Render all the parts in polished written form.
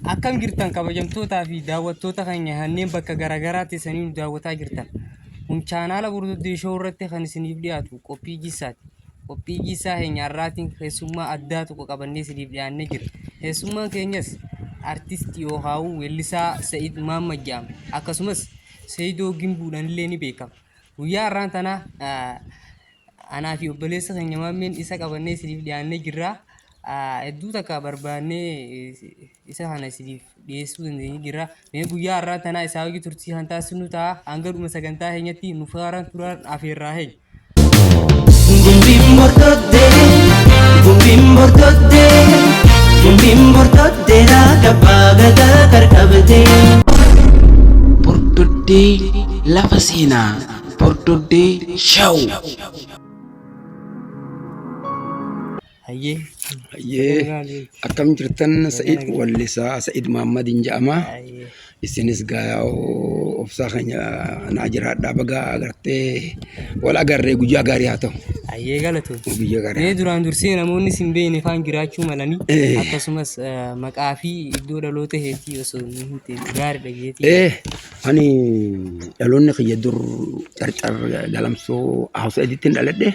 Akkam jirtan kabajamtootaa fi daawwattoota keenya kanneen bakka garaagaraatti isiniin daawwataa jirtan. Kun chaanaala Burduddee Show irratti kan isiniif dhiyaatu qophii Jisaati. Qophii Jisaa keenya har'aatiin keessummaa addaa tokko qabannee isiniif dhiyaannee jira. Keessummaan keenyas artistii yookaan weellisaa Sa'iid Mahammad jedhama. Akkasumas Sa'iidoo Gimbuudhaan illee ni beekama. Guyyaa har'aan tana anaa fi obboleessa keenya Maammeen isa qabannee isiniif dhiyaannee jirra. Hedduu takka barbaannee isa kana isiniif dhiyeessuu dandeenye jirra. Mee guyyaa har'aa tanaa isaa wajjin turtii kan taasisnu ta'a. Hanga dhuma sagantaa keenyatti nu faaraan turaan afeerraa heenya. Burduddee lafa seenaa Burduddee Show. Akkam jirtan Sa'iid Wallisaa Sa'iid Mahammad jedhama. Isinis gaa obsaa keenya naa jiraadhaa baga agartee wal agarree guyyaa gaarii haa ta'u. Galatu. Guyyaa gaarii. Mee duraan dursee namoonni sin beekne faan jiraachuu malanii akkasumas maqaa fi iddoo dhaloota heetii osoo hin ta'in gaariidha jeetii. Ani dhaloonni kiyya dur carcar galamsoo Hawsa Ediitiin dhaladhe.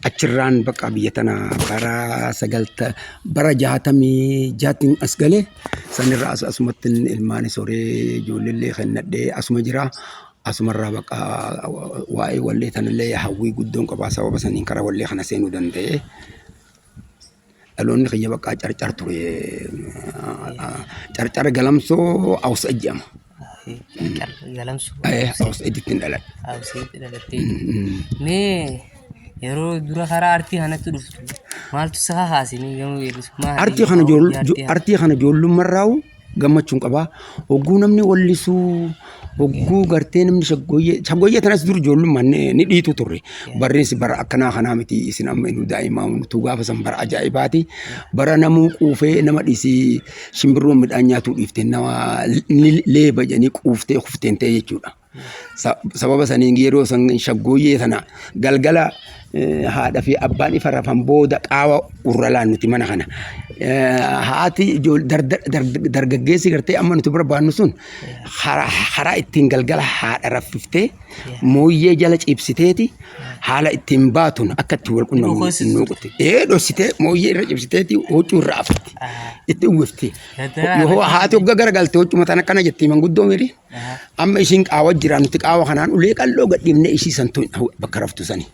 Achirraan bakka biyya tana bara sagalta bara jaatiin as galee sanirraa asumatti ilmaan soree ijoollee kennadhee asuma jira. Asumarraa bakka waa'ee wallee tanallee hawwii guddoon qabaa sababa saniin karaa wallee kana seenuu danda'e. Dhaloonni kiyya bakka carcar ture. Carcar galamsoo Hawsa jedhama. Galamsoo. Hawsa Ediitiin dhaladhe. Hawsa Ediitiin dhalattee. Mee yeroo dura karaa artii kanatti dhuftu maaltu saha haasinii gama weellisu? Artii kana ijoollummaarraa gammachuun qabaa. Hogguu namni wallisuu hogguu gartee namni shaggooyyee tanas dur ijoollummaan ni dhiitu turre. Barreessi bara akkanaa kanaa miti isin amma inni daa'imaa nutu gaafa san bara ajaa'ibaati. Bara namuu quufee nama dhiisii shimbirroon midhaan nyaatuu dhiiftee nama leeba jedhanii quuftee kufteen ta'e jechuudha. Sababa saniin yeroo san shaggooyyee tana galgala haadha fi abbaan ifa rafan booda qaawa urralaan nuti mana kana. Haati dargaggeessi gartee amma nuti barbaannu sun karaa ittiin galgala haadha raffiftee mooyyee jala ciibsiteeti haala ittiin baatuun akka itti wal qunnamnuuqutti. Dhossitee mooyyee irra ciibsiteeti huccuu irra afatti. Itti uwwifti. Yoo haati hogga garagalte huccuma tana akkana jetti manguddoo miri. Amma ishiin qaawa jiraan nuti qaawa kanaan ulee qalloo gadhiifnee ishii santuun bakka raftu sani.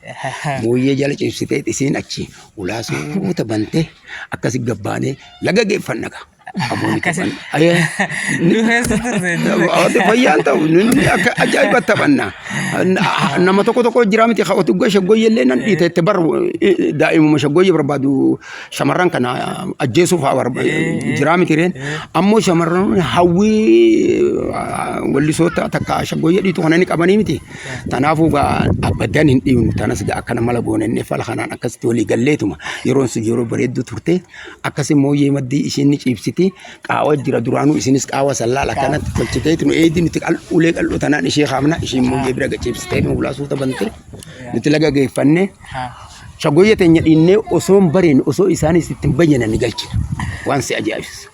Mooyyee jala ciibsitee isiin achi ulaasuuta bantee akkasi gabbaanee laga geeffannaga. Aboonni qaban. Fayyaan ta'u akka ajaa'iba taphanna. Nama tokko jira miti haa otuggaa shaggooyyee illee nan dhiite itti bar daa'imuma shaggooyyee barbaadu shamarran kana ajjeesuuf jira miti reen. Ammoo shamarran hawwii wallisoota takka shaggooyyee dhiitu kana ni qabanii miti. Kanaafuu abaddaan hin dhiibnu tanas akkana mala goonenne fala kanaan akkasitti walii galleetuma yeroon sun yeroo bareedduu turte akkasi mooyyee maddii isheen ni ciibsiti. Qaawa jira duraanuu isinis qaawa sallaala kanatti tolchitee nu eedii nuti ulee qal'oo tanaan ishee qaamna isheen mooyyee bira gacheebsitee nu ulaasuuta bante nuti laga geeffanne shaggooyyee teenya dhiinnee osoo hin bareen osoo isaanis ittiin bayyanan ni galchina waan si ajaa'ibsiisu.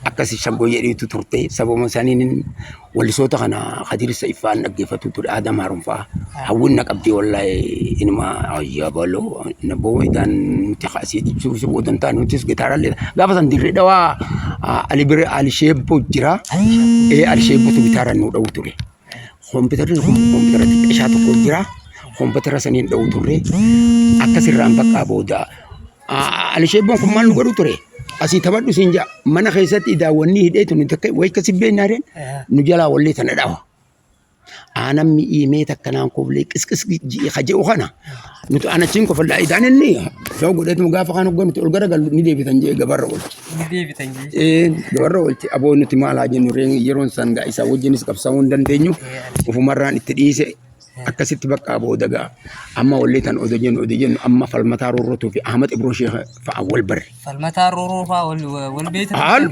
Akkasi shaggooyyee dhiitu turte sababa isaaniin wallisoota kana Khadirsa Ifaan dhaggeeffatu ture Adam Harunfaa hawwinna qabdii wallahi inuma ayyabaloo naboo idaan nuti kaasii jechuu boodan ta'a nutis gitaarallee gaafa san dirree dhawaa Ali Sheebbo jira. Ali Sheebbotu gitaara nu dha'u ture. Kompiitarri xiqqeeshaa tokko jira. Kompiitara saniin dha'u ture. Akkasirraan bakka booda Ali Sheebboon kun maal nu godhu ture? Asii taphadhu siin jaa mana keessatti daawwanni hidheetu nuti akka wayi kasi beeknaareen nu jalaa wallee tana dhawa. Aanan mi'imee takkanaan koblee qisqis haja'u kana nuti anachiin kofallaa idaan inni yoo godheetu gaafa kan hoggaa nuti ol gara galu ni deebitan jee gabarra oolchi. Gabarra oolchi aboo nuti maal haa jennu yeroon san gaa isaa wajjinis qabsaa'uu hin dandeenyu ofumarraan itti dhiise. Akkasitti bakka booda gaa amma wallee tan oda jennu amma Falmataa Roorrootuu fi Ahmad Ibroo Sheekh fa'a wal barre. Falmataa Roorroo fa'a wal beektan.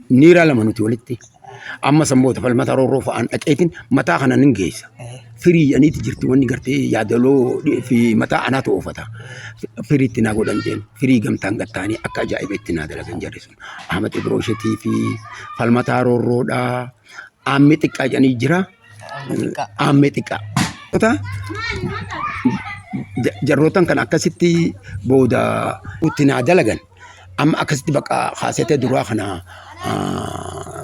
Niiraa lama nuti walitti. Amma samboota Falmataa Roorroo fa'aan dhaqeetiin mataa kana nin geessa. فري أني تجرت واني قرتي يادلو في متى أنا توفتا فري تناقول أنجين فري قم تانغتاني أكا جايب تنادل جنجرسون أحمد إبروشتي في فالمتارو رودا أمتك أجاني جرا أمتك أتا جروتان كان أكاسيتي بودا وتنادلغن أما أكاسيتي بقى خاصة دروا خنا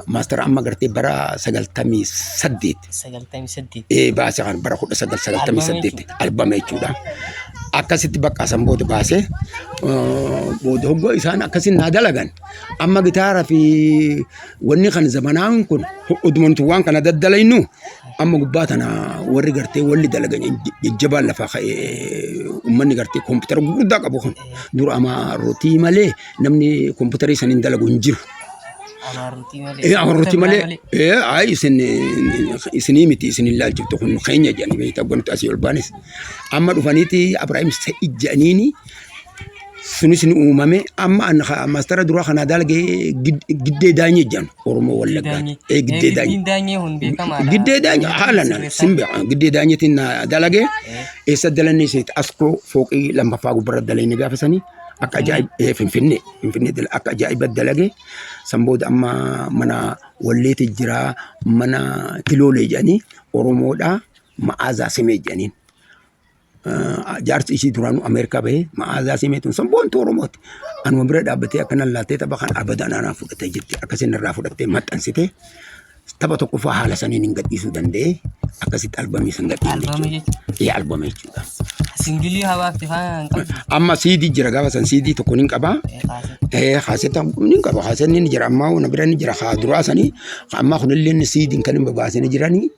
ماستر أما قرتي برا سجلتمي سديت إيه باسي عن برا خد سجلتمي سديت ألبوم يجودا أكاسيتي بقى سامبود باسي بود هو إنسان أكاسين نادلغن أما جتارا في وني خن زمانان كن أدمن توان كان ددلينو أما قباتنا وري قرتي ولي دلغن الجبال لفاخ ومني قرتي كمبيوتر قد أبوهم دور أما روتي مالي نمني كمبيوتر يسنين دلغن جيرو أمروتي مالي أي سنيمتي سن الله جبت خن خينيا جاني بيتا بنت أسيول بانس أما رفانيتي أبراهيم سعيد جانيني سنسن أمامي أما أن ماستر درا خنا دالجي جد داني جان أورمو ولا جان جد داني حالا سنبع جد داني تنا دالجي إسدلني سيت أسكو فوقي لما فاقو برد دلني جافسني أك أجايب فيني دل أك أجايب الدلجي سنبود أما منا وليت الجرا منا كيلولي جاني أورمو دا معازا سمي جانين جارت إشي درانو أمريكا به معازا سميتون سنبون تورموت أنا مبرد أبتي أكنا اللاتي تبخان أبدا أنا فوقت جدي أكسين الرافودتي مات أنسيتي تبتو كفا حالة سنين نقد إيسو دندي أكسيت ألبومي سنقد إيه ألبومي جودا سنجلي هوا افتفان أما سيدي جرا غابا سن سيدي تكونين كبا خاصة نين كبا خاصة نين جرا أما ونبراني جرا خادروا سني أما خنلين سيدي كانوا بباسي نجراني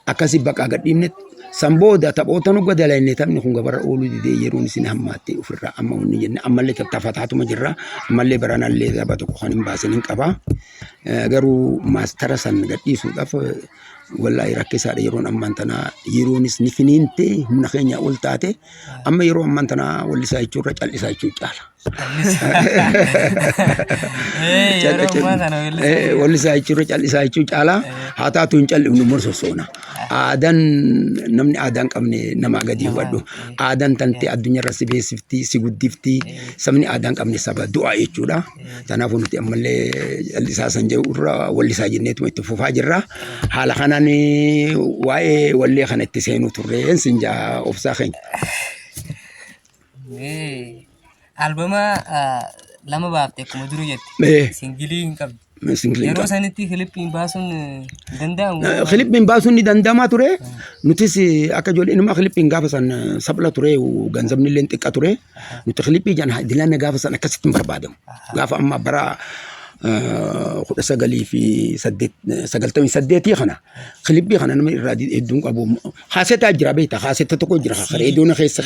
أكسي بقى قديمنت سامبودا تبوتانو غدالين تامني خونغا برا اولو دي يرون سين هماتي وفرا اما وني اما اللي تفتحاتو مجرا اما اللي برانا اللي دابتو خانم باسنين قبا غرو ماستر سن غديسو داف والله يركز على يرون اما انتنا يرونس نفنينتي من خينيا قلتاتي اما يرون اما انتنا واللي سايچو رجال سايچو جالا واللي سايچو رجال سايچو جالا هاتا تونجل نمر سوسونا آدان نمني آدان كمني نما غدي ودو آدان تنتي الدنيا رسبي سفتي سيغديفتي سمني آدان كمني سبا دعاء يجودا تنافون تي امله اللي ساسنجو واللي ساجنيت متفوفا جرا حال خناني واي واللي خنت سينو ترين سنجا اوفساخين ألبوما لما بافتك مدرويت سنجلين كب يرو سنتي خليبين باسون دندا خليبين باسون دي دندا ما توري نوتيسي اكاجول انما خليبين غافسان سبلا توري وغنزم نلين تكا توري نتخليبي جان دلان غافسان كاستم بربادم غاف اما برا خد سغلي في سدت سغلتمي سدتي خنا خليبي خنا نمي رادي ادون ابو خاصه اجرا بيتا خاصه تكو جرا خريدون خيس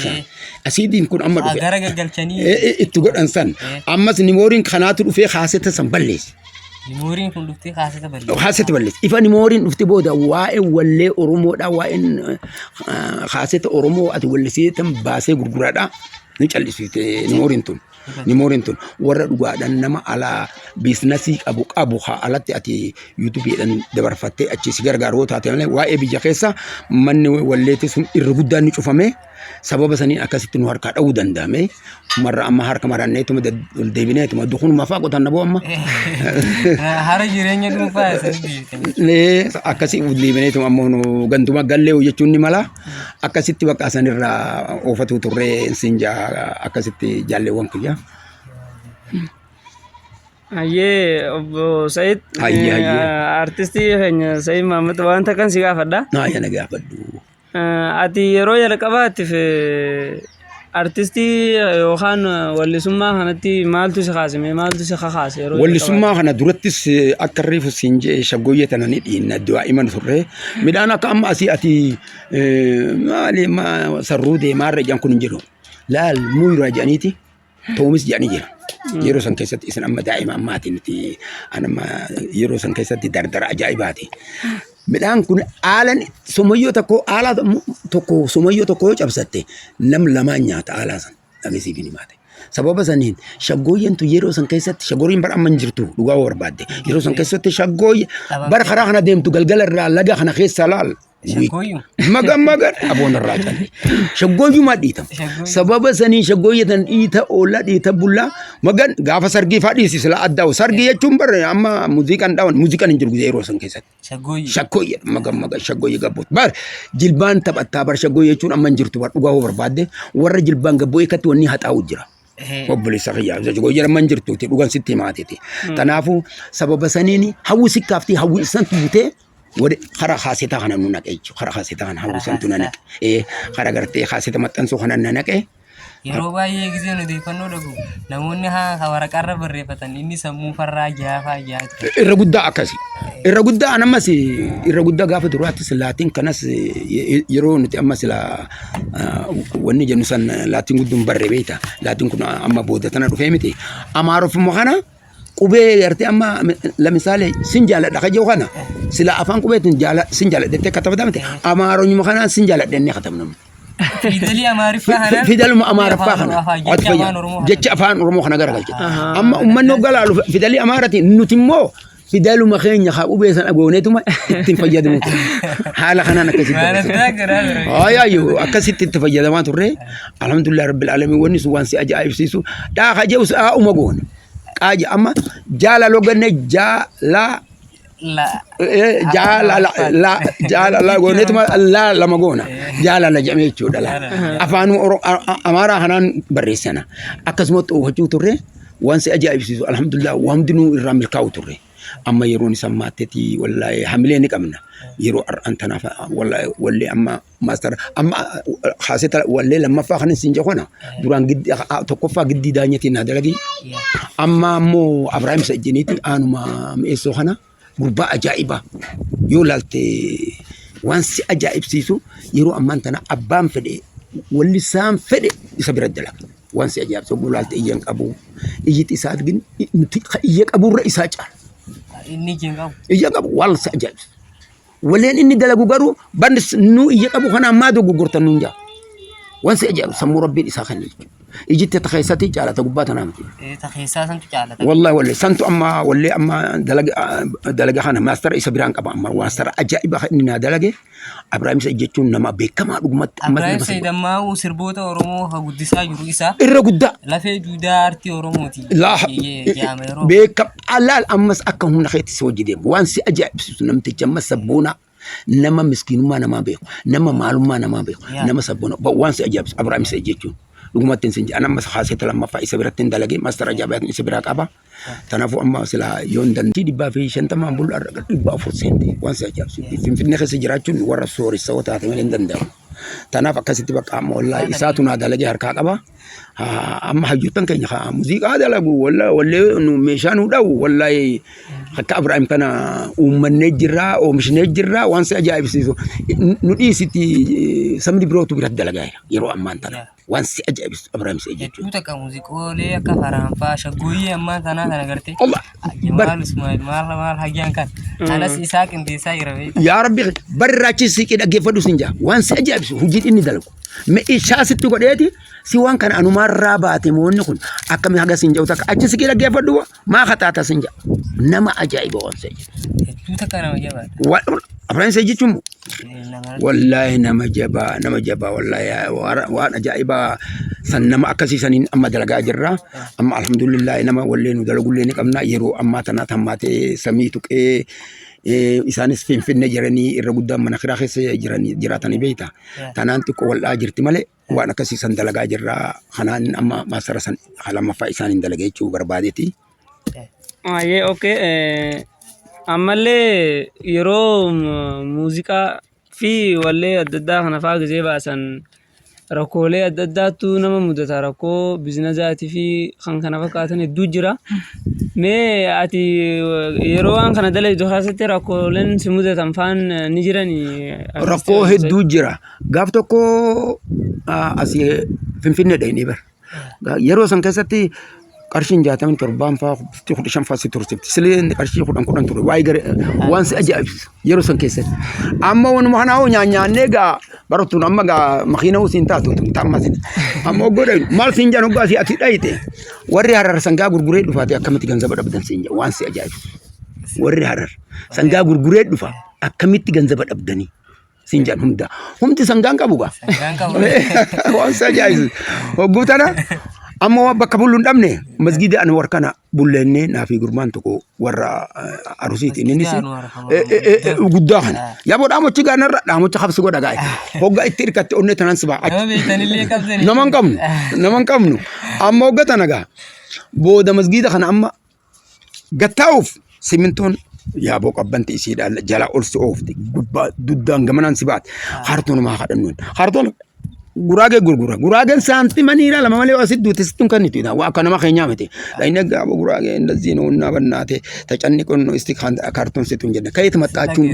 اسيدي نكون اما غرغ جلچني اتغد انسان اما نيمورين خناتو في خاصه سنبليس نيمورين كن دفتي خاصه بليس خاصه بليس اف نيمورين دفتي بودا واي ولي اورومو دا واين خاصه اورومو اتولسيتم باسي غرغرادا نچلسيت نيمورينتون ورا دغادان نما على بيزنسي ابو خا علاتي اتي يوتيوب دان دبر فاتي اتشي سيغرغارو تاتي واي بيجا خيسا من وليتي سن يرغدان نچفمه سبب سنين اكاسيت نوار كا دو دندامي مره اما هار كمرانيتو مد ديبينيتو مدخون ما فاقو تنبو اما هار جيرينيا دو فاس لي اكاسي ديبينيتو امونو غنتما غاليو يچوني مالا اكاسيت وكاسنرا اوفتو توري سنجا اكاسيت جالي وانكيا Aye, Obbo Said. Artistii keenya Said Mahammad wanta kan si gaafadha. Yaa na gaafadhu. Ati yeroo jalqabaatiif artistii yookaan wallisummaa kanatti maaltu si kaasime maaltu si kakaase yeroo wallisummaa kana durattis akka reefu sinjee shaggooyyee tanani dhiinna daa'iman turre midhaan akka amma asii ati maali ma sarruu deemaarra ijaan kun hin jiru laal muyraa jedhaniiti toomis jedhanii jira. yeroo san keessatti isin amma daa'ima ammaatiin anama yeroo san keessatti dardara ajaa'ibaati. midhaan kun aalan somoyyoo tokko somoyyoo tokko yoo cabsatte nam lamaan nyaata aalaa san dhageessiif ni maate. sababa saniin shaggooyyeen tu yeroo san keessatti shaggooyyiin bara amma hin jirtu dhugaa barbaadde yeroo san keessatti shaggooyye bara karaa kana deemtu galgala irraa laga kana keessa laal Shaggooyyuu. Magan aboon irraa calle. Shaggooyyumaa dhiitama. Sababa sanii shaggooyyatan dhiita oolla dhiita bullaa magan gaafa sargii fadhiisi sila addaa'u sargii jechuun barre amma muuziqaan dhawan muuziqaan hin jiru yeroo san keessatti. Shaggooyyuu. Shaggooyya magan shaggooyya gabboot bar jilbaan taphattaa bar shaggooyya jechuun amma hin jirtu bar dhugaa barbaadde warra jilbaan gabboo eekkatti wanni haxaa'u jira. Obboleessa kiyyaa shaggooyya amma hin jirtu dhugaan sitti himaateti. Kanaafuu sababa saniini hawwisi kaaftii hawwisan tuutee wode khara khasita kana nunaqe khara khasita kana hawwisan tunanaqe khara gartee khasita maxxansoo kana nanaqe yeroo baay'ee gisee nuti fannoo dhagu namoonni haa waraqaarra barreeffatan inni sammuu farraa jaafaa jaatu irra guddaa akkasi irra guddaa anamas irra guddaa gaafa duraatti laatiin kanas yeroo nuti amma sila wanni jennu san laatiin gudduun barre beeta laatiin kun amma booda tana dhufee miti amaarofuma kana qubee gartee amma la misale sinjala dhaqa jiru kana sila afaan qubeetiin sinjala dhette katabadamte amaaronyuma kana sinjala dhenne katabnam Fidalii Amaariffaa kana fidaluma Amaariffaa kana jecha afaan Oromoo kana garagalche amma ummanni galaalu fidalii Amaarati nuti immoo fidaluma keenya haa qubeessan agooneetuma ittiin fayyadamu haala kanaan akkasitti itti fayyadamaa turre alhamdulillah rabbil alamin wanni sun waan si ajaa'ibsiisu dhaaqa jeus uma goone qaaja amma jaala loganne jaala goonetuma la lama goona jaala la jamee jechuudha la afaan Amaaraa kanaan barreessana akkasumatti hojjechuu turre waan si ajaa'ibsiisu alhamdulillah waamdinuu irraa milkaa'u turre amma yeroon isa maateeti wallahi hamilee ni qabna yeroo antanaaf wallahi wallee amma master amma khaasata wallee lammaffaa kanin sinja kona duraan giddi tokkoffaa giddi daanyati na dalagi amma ammoo Abrahaam Sajjiniiti aanuma mi'eessoo kana gurbaa ajaa'iba yoo laalte waan si ajaa'ibsiisu yeroo ammaan tana abbaan fedhe walli isaan fedhe isa bira dalaga waan si ajaa'ibsiisu yoo laalte iyyan qabu iyyiti isaat gin iyya qaburra isaa caala inni jengabu iyya qabu wal si ajaa'ibsiisu waleen inni dalagu garuu bandis nu iyya qabu kana ammaa dogoggortan nuun jaa waan si ajaa'ibsiisu sammuu rabbiin isaa kan jechuudha إجت تخيساتي جالت قباتنا نامتي تخيسات أنت جالت والله ولا سنتو أما ولا أما دلقة خانة ماستر إسبران كبا أما ماستر أجائب خننا دلقة أبراهيم سيجتون نما بكما رقمت أبراهيم سيد ما وسربوت أورمو هقدسا يرويسا الرقدة لا في جودارتي أورموتي لا بكم على الأمس أكهم نخيت سوجدين وانسي أجائب نمت جمع سبونا نما مسكين ما نما بيخ نما معلوم ما نما بيخ نما سبونا وانسي أجائب أبراهيم سيجتون لقمة تنسنج أنا مس خاصة لما فاي سبرتين دلقي ماستر أجابات سبرات أبا تنافو أما سلا يوندن تيجي بافي شنتا ما بقول أرجع بافو سنتي وان سأجاب في النخس جراتون ورا صور الصوت هذا من عندنا تنافو كسيت بقى أما والله إساتنا دلقي هركا أبا أما حجوتن كي نخا موسيقى هذا لقو ولا إنه مشان هذا ولا حكا إبراهيم كان ومن نجرا أو مش نجرا وان سأجاب سيسو نودي سيتي سمدي بروتو براد دلقي يرو أمان ترى وان سأجاب إبراهيم سأجاب توتا كموسيقى ليه كفران فاش قوي أمان تنا نقدرتي الله جمال اسماعيل مال حاجان كان أنا سيساك إنتي سايرة يا ربي براتشي سيكيد أجيفدو سنجا وان سأجاب هجيت إني دلقو ما إيشاس تقوليتي سوان كان أنو مرة باتي مونكون أكمل حاجة سنجا وتك أجي سيكيد أجيفدو ما خطأت سنجا نما أجايب وان سأجاب توتا كان وجبات أبراهيم سأجاب شو والله نما جبا والله وانا جايبا سنما أكسي سنين أما دلقا جرا أما الحمد لله نما ولينو دلقو لينك أمنا يرو أما تنا تماتي سميتك إسانس في النجراني الرجودة من خراخس جراني جراتني بيتا تنانتك ولا جرت ملء وأنا كسي سن دلقا جرا خنان أما ما سرسن على ما فايسان دلقا يشوف بربادتي أوكي أمالي يرو موسيقى في ولا أددا خنا فاق زي باسن ركولي أددا تو نما مدة ركو بزنزاتي في خن خنا فكاتني دوجرا مي أتي يروان خنا دلي جهازة ركولن سمودة تنفان نجراني ركو هدوجرا قافتكو أسي فين ديني بر يرو سنكساتي قرشين جاتا من كربان فا تاخد شنفا ستورسبت سلين قرشي خدان كودان تور وايغر وانس اجايب يروسن كيسه اما ون مخناو نيا نيغا برتو نمغا مخينو سينتاتو تاماسين اما غوري مال سينجانو غاسي اتي دايتي وري هرر سانغا غورغوري دفاتي اكمتي غنزب دبدن سينجا وانس اجايب وري هرر سانغا غورغوري دفا اكمتي غنزب دبدني سنجان هم تسنجان كابوغا Sangaan qabu. وانسا جايز وقوتنا أما بكبولون دمني مسجد أنوار كان بولني نافي قربان تكو ورا أروسيت إني سي قداهن يا بود أمو تيجا نرى أمو تخاف سقودا جاي هو جاي تيركت أني تناسبا Nama beektanii qabdani. نمان كم أما وقتنا جا بود مسجد خنا أما قتاوف سيمنتون يا بوك أبنت يصير جلا أرس أوف دي دودان جمانان سبات خارطون ما خدنون خارطون gurage santi manira la mamale wasit du testun kaniti da wa kana ma khenya mate da ina ga gurage inda zino na bannate ta canni kon istik khand karton situn jenne kayit matachun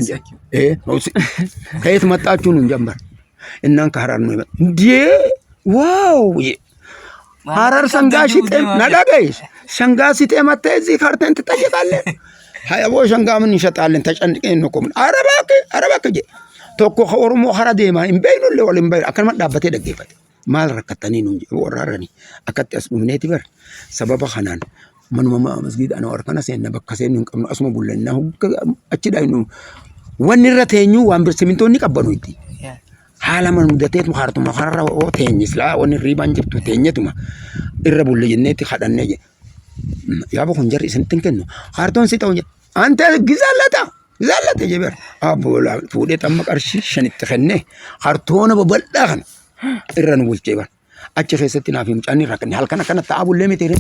kayit matachun jambar innan kaharan no die wow harar sangashi tem nada guys sangashi tem mate zi karten ta tajale haya bo sanga min shatalen ta canni no kom arabake je tokko oromo harade ma imbayno le wala imbay akan ma dabate dagefat mal rakatani nunji wararani akati asbumneti bar sababa khanan man mama masjid ana warkana sen nabakkasen nun kamno asma bullenna acci dayno wani ratenyu wambir simintoni kabanu iti hala man mudatet mukharatu makharra o tenyis la wani riban jibtu tenyetuma irra bulle jenneti khadanne ya bo khunjar isentin kenno kharton sitaw ante gizalata زالت جبر أبو لا فودي تم كرشي شنت تخنّه خرطون ببلغن إرن بولتجبر أشخاص ستنا في مجاني ركني هل كنا تعب اللي متيرن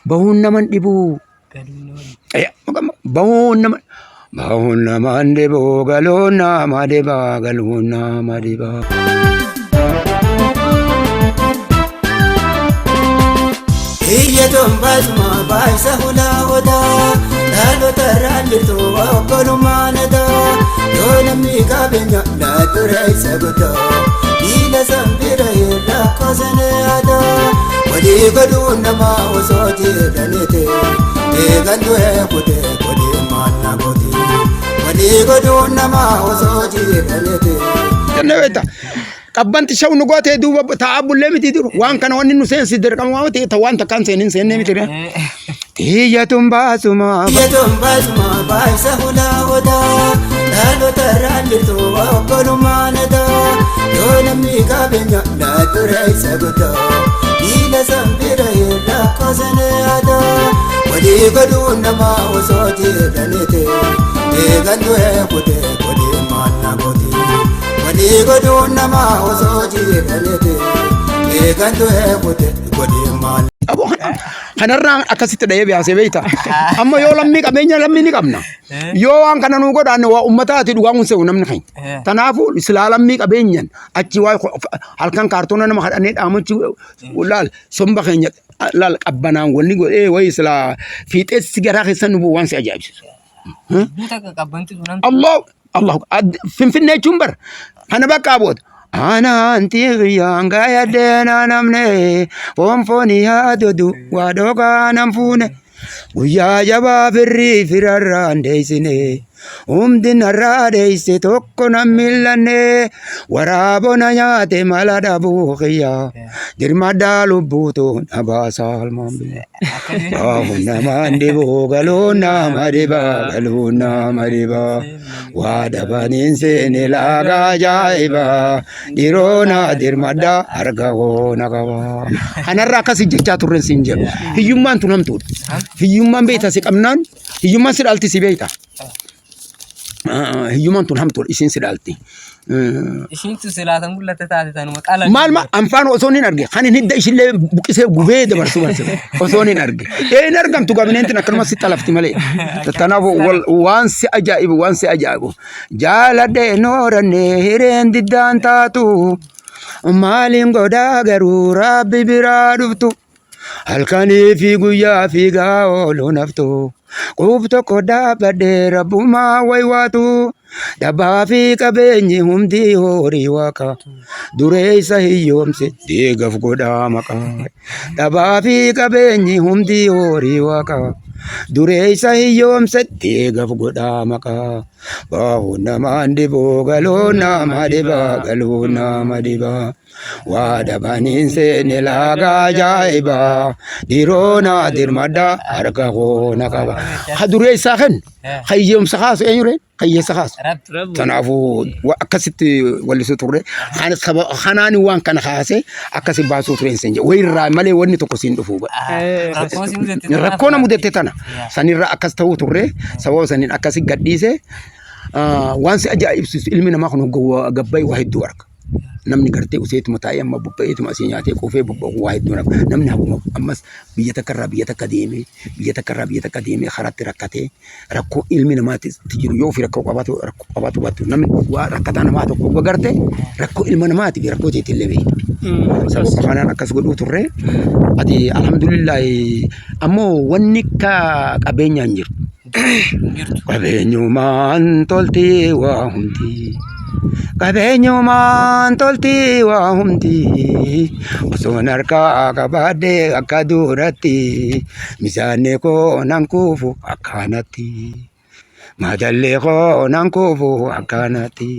بهون نمن دبو أيه بهون نمن دبو قالونا ما دبا قالونا ما دبا هي تنبز ما بايسه لا ودا لالو ترانجتو وقلو ما ندا يونمي كابنيا لا تريس قدا إلا سنبير إلا قزن أدا ودي قدو نما وصوتي دنيتي إيغندو هكودي قدي مانا قدي ودي قدو نما وصوتي دنيتي جنويتا قبنت شو نقطة دوبا تعب اللي متدير وان كان وان نسين سدر كم وان توان تكان سنين سنين متدير هي تنباسما بايسه لا ودا لالو ترانجتو وقلو ما ندا يونمي كابنيا لا تريس قدا إلا سنبير إلا قزن أدا ودي قدو نما وصوتي دنيتي إيغندو هكودي قدي مانا قدي ودي قدو نما وصوتي دنيتي إيغندو هكودي قدي مانا أبو kanarraan akkasitti dhahee biyaasee beekta amma yoo lammii qabeenya lammii ni qabna yoo waan kana nuu godhaanne waa ummataati dhugaa kun se'u namni keenya kanaafuu silaa lammii qabeenyan achi waa halkan kaartoona nama hadhannee dhaamachi laal somba keenya laal qabbanaan wanni godhee wayi silaa fiixeessi garaa keessan nu waan si ajaa'ibsiisu. Allah finfinnee jechuun bar kana bakka aboota. أنا أنتي غيان غايا دينا نمني فونفوني هادو وادوغا نمفوني ويا جبا فري فراران ديسيني دين الراديسي توكو نميلاني ورابونا ياتي مالا بوخيا جرما دالو بوتو نباسا المامبي باهونا ماندي بوغلونا مريبا غلونا مريبا وادبانين سيني لاغا جايبا ديرونا ديرمادا أرغاو نغاوا أنا راكاسي جيجا تورن سينجر هيومان تنمتود هيومان بيتا سيكامنان هيومان سيرالتي سيبيتا هيومان تنمتود إسين سيرالتي إشين تسلاتن كلها تتعدي تانو مال ما أنفان وصونين أرجع خانين هدا إيش اللي بكسه جوفيد برسول برسول وصونين أرجع إيه نرجع تقابلين أنت نكلم 6000 تملي تتنافو وانس أجايب جال ده نور النهرين ددان تاتو مالين قدا غرورا ببرادفتو halkanii fi guyyaa fiigaa ooluu naftu qubto kodaa badee rabbumaa waywaatu dabaa fi qabeenyi humdi horii waaqa dureessa hiyyoomse deegaf godhaa maqaa dabaa fi qabeenyi humdi horii waaqa dureessa hiyyoomse deegaf godhaa maqaa baahuu namaan diboo galoo nama dibaa galoo nama dibaa ودبانين سين لاغا جايبا ديرونا دير مدا أركاغو نكابا خدوري ساخن خيجيهم سخاس أيورين خيجي سخاس رب تنافو وأكست واللي سطوري خاناني وان كان خاسي أكسي باسو ترين سنجا ويرا مالي وني تقسين دفوبا ركونا مدتتنا سنير أكستو توري سواء سنين أكسي قديسي وانس أجائب علمنا ما خنو قباي واحد دورك namni gartee useetu mataa'ee amma bobbaa'eetu asii nyaatee quufee bobba'u waa hedduu nafu namni haguma ammas biyya takkarraa biyya takka deemee karaatti rakkatee rakkoo ilmi namaatti jiru yoo fi rakkoo qabaatu baattu namni waa rakkataa namaa tokko gartee rakkoo ilma namaati fi rakkoo jeetillee beeku sababa kanaan akkas godhuu turre ati alhamdulillah ammoo wanni ka qabeenyaan jiru qabeenyumaan toltee waa hundi qabeenyumaan toltii waa humti osoo narkaa qabaadhee akka duratti misaanee koo nan kuufu akkanatti madallee koo nan kuufu akkanatti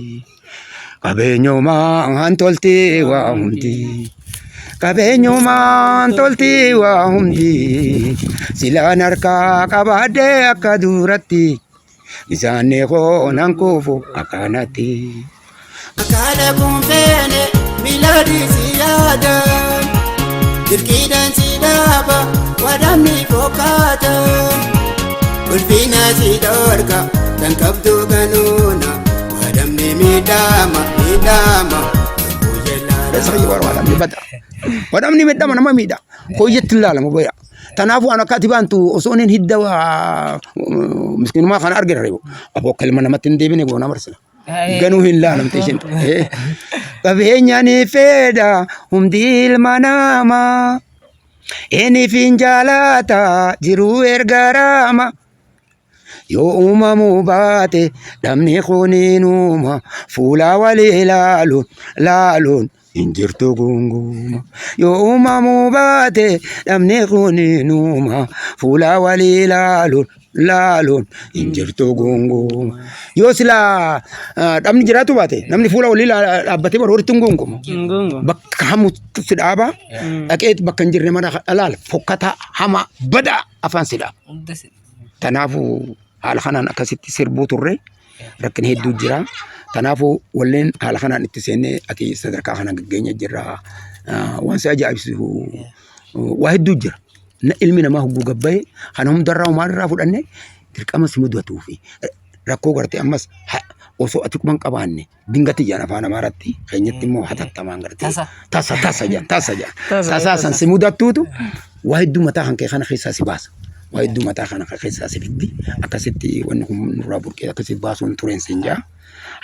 qabeenyumaan toltii waa humti qabeenyumaan toltii waa humti silaa narkaa qabaadhee akka duratti misaanee koo nan kuufu akkanatti. Akala kumpene miladi siyada Dirkidan sidaba wadamni fokata Ulfina sidorka dan kabdu ganuna wadamni midama Dasari wadamni bada wadamni midama nama mida hoyyettilla mubaya tanafu ana katibantu osonin hidda wa miskin ma khana argir rebo abo kalma namatin debine gona marsala ganuu hin laalamte isheen qabeenyaan fedha humdil manama eni finjaalata jiru ergarama yoo uumamu baate dhabni kuniinuma fuula walii laaluun injirtu gunguma yoo uumamu baate dhabni kuniinuma fuula walii laaluun injirtu gunguma yoo sila dhabni jiraatu baate namni fuula walii dhaabbatee barooritti gunguma bakka hamutti si dhaaba dhaqeet bakka hin jirre mana alaal fokkata hama bada afaan si dhaaba tanaafu haala kanaan akkasitti sirbuu turre rakkin hedduu jira tanaafu walleen haala kanaan itti seennee ati sadarkaa kana gaggeenya jirra waan si ajaa'ibsiisu waa hedduu jira ilmi namaa hogguu gabbaa'e kana hundarraa maalirraa fudhanne dirqama si mudatuu fi rakkoo gartee ammas osoo ati kuman qabaanne dingati jaan afaan amaaratti keenyatti immoo hatattamaan gartee tasa san si mudattuutu waa hedduu mataa kan kee kana keessaa si baasa waa hedduu mataa kana keessaa si fiddi akkasitti wanni kun nurraa burqee akkasitti baasuun tureen sinjaa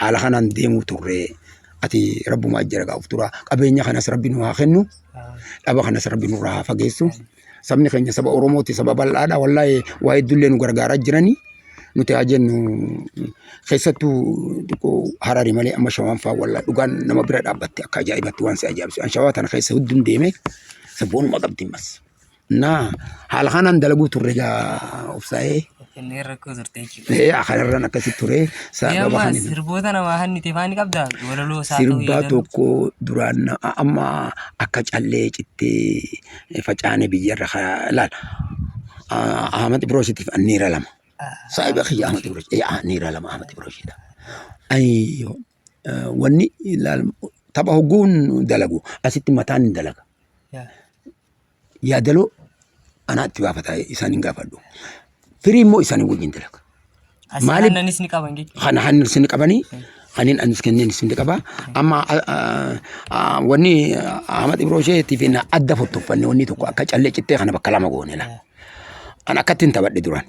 haala kanaan deemuu turre ati rabbuma ajjara gaaf tura qabeenya kanas rabbi nu haa kennu dhaba kanas rabbi nurraa haa fageessu sabni keenya saba Oromooti saba bal'aadha wallahi waa heddullee nu gargaaraa jiranii nuti haa jennu keessattuu Hararii malee amma Shawaan fa'aa wallahi dhugaan nama bira dhaabbatte akka ajaa'ibatti waan si ajaa'ibsu an Shawaa tana keessa hedduun deeme sabboonuma qabdi mas na haala kanaan dalaguu turre gaa obsaa'ee Inni rakkoo turte akkanarraan akkasitti ture jechuudha. Sirboota namaa hanni tefaani qabdaa walaloo isaa ta'uu sirbaa tokko duraan amma akka callee cittee facaane biyyarra laal Ahmad Ibroositiif anniira lama saahiba kiyya Ahmad Ibroositi anniira lama Ahmad Ibroosita ayyo wanni laal tapha hogguun dalagu asitti mataan hin dalaga yaadaloo anaatti baafataa isaan hin gaafadhu firii immoo isaanii wajjin dalaga maaliif nanis ni qaban jechuudha kana hannis ni qabanii kanin anis kennis ni qaba amma wanni Ahmad Ibroositiif na adda fottoffanne wanni tokko akka callee cittee kana bakka lama goone la an akkattiin taphadhe duraan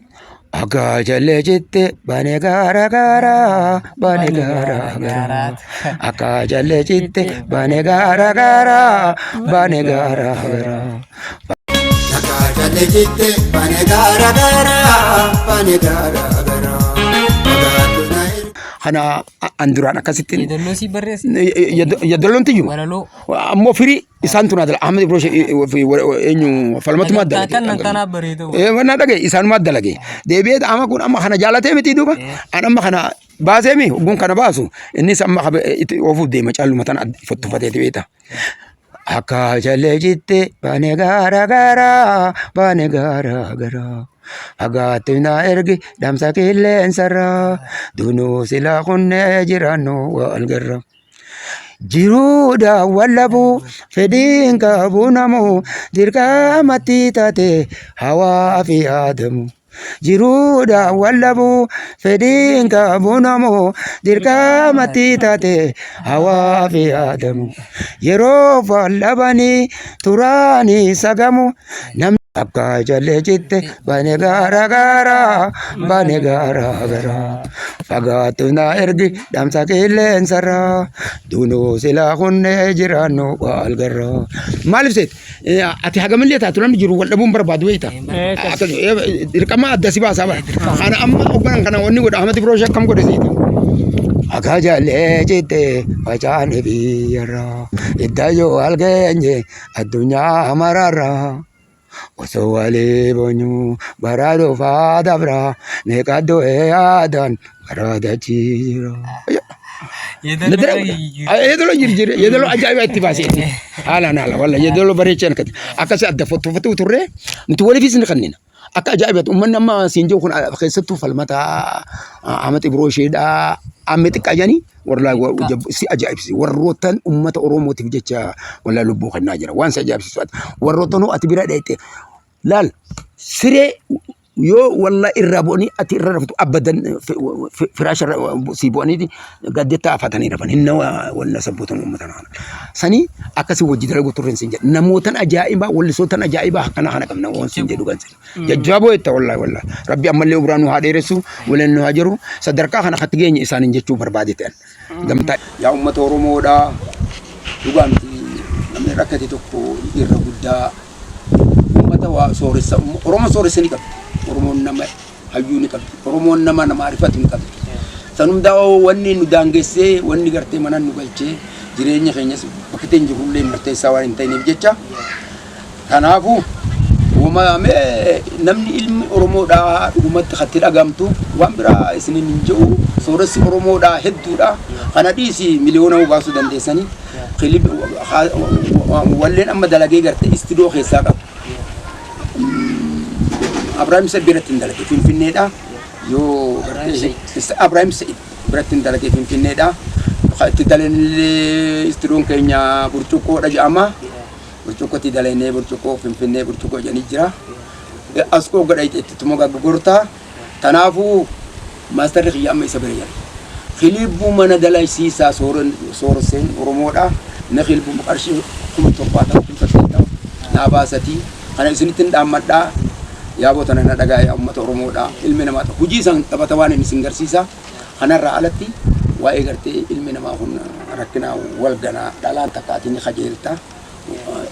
akka callee cittee baane gaara akka callee cittee baane gaara Legite panegara kana anduraan akkasitti Yadaloo si barreessi yadaloon tiyyu walaloo ammoo firii isaan tuna dala Ahmad Ibroositi eenyu falmatumaa dalage kan tanaa bareedu wanna dhage isaanumaa dalage deebi'ee amma kun amma kana jaalatee miti duuba an amma kana باسمي وقوم كان باسو إني سمع وفود دي مجال مثلا فتفتي بيتا أكا جلجت بانيغارا غارا بانيغارا غارا أغاتنا إرجي دامسا كيلين سرا دونو سلا خن جيرانو والغرا جيرودا واللبو فدين كابونامو ديركا ماتي تاتي هوا في آدمو جيرودا واللبو فدين كابونامو ديركا ماتي تاتي هوا في آدمو يرو فاللباني تراني سقمو Akka jalle jitte bane gara gara fagatu na ergi damsa kilen sara duno sila kunne jirano wal garra malif set ati haga milli ta tunan jiru wal dabun barbadu ita dirkama adda siba saba ana amma oban kana wonni goda ahmad project kam goda sita aga jalle jitte wajane biyara idayo algenye adunya marara وسوالي بنيو برادو فادبرا نكادو ايادان برادا تيرا يدلو جير يدلو اجايب اتباسي لا لا والله يدلو بريتشن كده اكاس اد فتو توري انت ولي في سن خنينا اكا اجايب امنا ما سينجو كن خيستو فالمتا احمد بروشيدا امتك اجاني والله سي اجايب سي وروتن امه اورومو تفجچا ولا لبو خنا جرا وانس اجايب سي وروتنو اتبيرا دايت لال سري يو والله الرابوني اتي الرفت ابدا فراش سيبوني دي قدتا فتني رفن انه ولا سبوتن امتنا سني اكسي وجد لغو تورن سنجا نموتن اجائبا ولا صوتن اجائبا كنا خنا كنا وون سنجا دوغان ججابو يت والله والله ربي امل يبرانو هادي رسو ولا انه هاجرو صدركا خنا خطغيني انسان نجچو برباديتن دمتا يا امه اورومو دا دوغان نمي ركتي توكو يرغدا امه سورس اورومو سورس نيكا Oromoon nama hayyuu ni qabdi. Oromoon nama maarifatu ni qabdi. Sanum daawoo wanni nu daangessee wanni gartee manaan nu galchee jireenya keenyas bakka ta'e jirullee murteessaa waan hin ta'iniif jecha. Kanaafuu uumamee namni ilmi Oromoodhaa dhugumatti hatti dhagamtu waan biraa isiniin hin jiru sooressi Oromoodhaa hedduudha. Kana dhiisi miliyoona baasuu dandeessanii walleen amma dalagee gartee istidoo keessaa qabu. Abraham Said biratin dalage finfinneedha yoo Abraham Said biratin dalage finfinneedha khati dalene istiron keenya burcuko dhajama burcuko ti dalene burcuko finfinne burcuko jani jira asko gadai tumo gagurta tanafu master khiyam isabariya khilibu mana dalai sisa sorosen oromoda na khilibu qarshi kum topata fatata na basati ana isinitin damadda يا أبو تنا ندعى يا أمة أورومودا علمنا ما تهجي سان تبتوان نسنجر سيسا أنا رألتي وإيجرتي علمنا ما هون ركنا والجنا دلان تكاتيني خجيلتا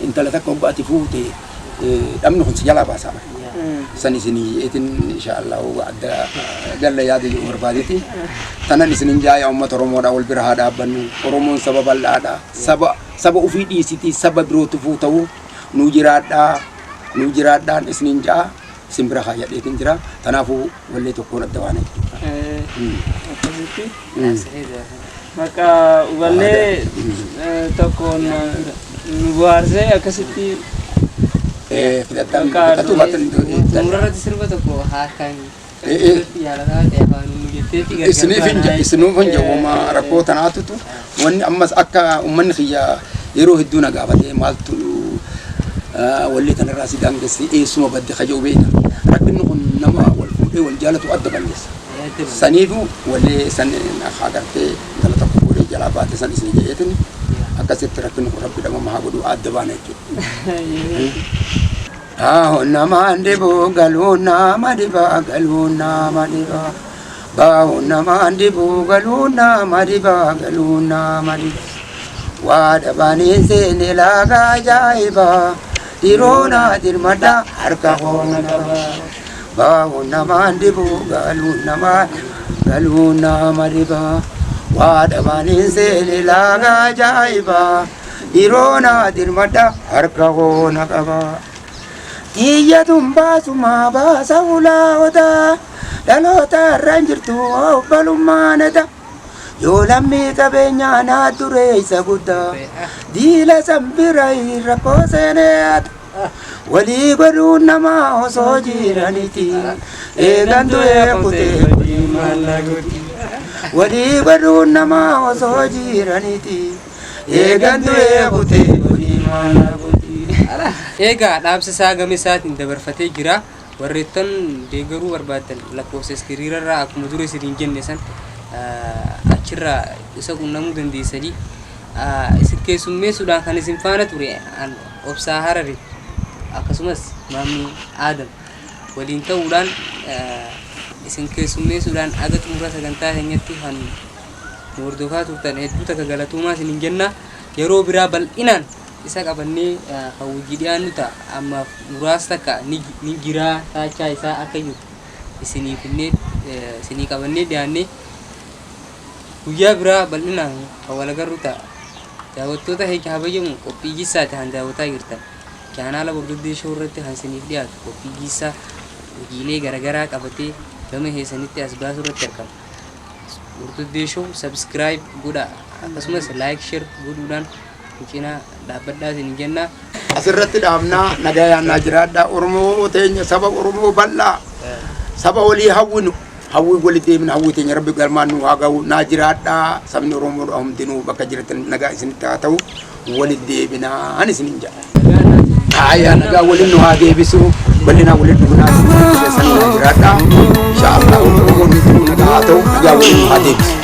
إنت لا تكون باتفوتي أمن خن سجلا باسا سني إتن إن شاء الله وعد قال يا دي مربادتي تنا نسنجا يا أمة أورومودا والبرهادا بن أورومون سبب اللادا سبب في دي سيتي سبب روت فوتو نوجرادا نسنجا simbira khaya deetin jira tanafu walle tokko naddawane maka walle tokko nuwarse akasitti fidatan atu matan murara disirba tokko hakan yaalata deefanu mujete isnu finja wama rakko tanatutu wonni ammas akka umman khiya yero hidduna gaafate maltu واللي كان راسي دانجسي اسمه بدي خجو بينا ركن نما والجاله تؤدب الناس سنيدو واللي سن خاغرتي ثلاثه كوري جلابات سن سنجيتني اكست ركن ربي دما ما غدو ادبانه نما عندي بوغلونا ما دبا غلونا ما دبا نما عندي بوغلونا ما دبا غلونا ما دبا وادباني سن لا جايبا Dirona dirmada harka hona bahuna mandibu galuna mariba wada manin sele laga jaiba dirona dirmada harka hona kaba iya tumba suma ba saula oda dhaloota irraan jirtu obbolummaanata yoo lammii qabeenyaa naa ture isa guddaa diila sanbira rakkoo seeneeta walii godhuun namaa osoo jiraniti eegantu eekutee godii mallaguti walii godhuun namaa osoo jiraniti eegantu eekutee godii mallaguti. Egaa dhaamsa isaa gama isaatiin dabarfatee jira. Warreettan deeggaruu barbaadan lakkoofsa iskiriirarraa akkuma dura isiniin jenne san achirraa isa qunnamuu dandeessanii isin keessummeessuudhaan kan isin faana ture obsaa Harare akkasumas maamii Aadam waliin ta'uudhaan isin keessummeessuudhaan aga xumura sagantaa keenyatti kan hordofaa turtan hedduu takka galatuumaa isiniin jenna. Yeroo biraa bal'inaan isa qabannee hawwii dhiyaannu ta'a amma muraasa takka ni jira taachaa isaa akka jiru isinii qabannee dhiyaannee guyyaa biraa bal'inaan wal agarru ta'a. Daawwattoota heekaa habayyamu qophii gisaati kan daawwataa jirtan chaanaala Bordoddee Show irratti kan isiniif dhiyaatu qophii gisaa hojiilee garaagaraa qabatee gama keessanitti as baasu irratti argama. Bordoddee Show subscribe godhaa akkasumas like share godhuudhaan cinaa dhaabbadhaa isiniin jenna. Asirratti dhaabnaa nagayaan naa jiraadhaa Oromoo teenya saba Oromoo bal'aa saba walii hawwinu hawwii walitti deemina hawwii teenya rabbi galmaan nu haa ga'u naa jiraadhaa sabni Oromoo hundinuu bakka jiratan nagaa isinitti haa ta'u walitti deebinaa ani isiniin jedha. Ayyaa nagaa waliin nu haa deebisu bal'inaa waliin dhufnaa keessan naa jiraadhaa inshaallah Oromoo hundinuu nagaa haa ta'u nagaa waliin nu haa deebisu.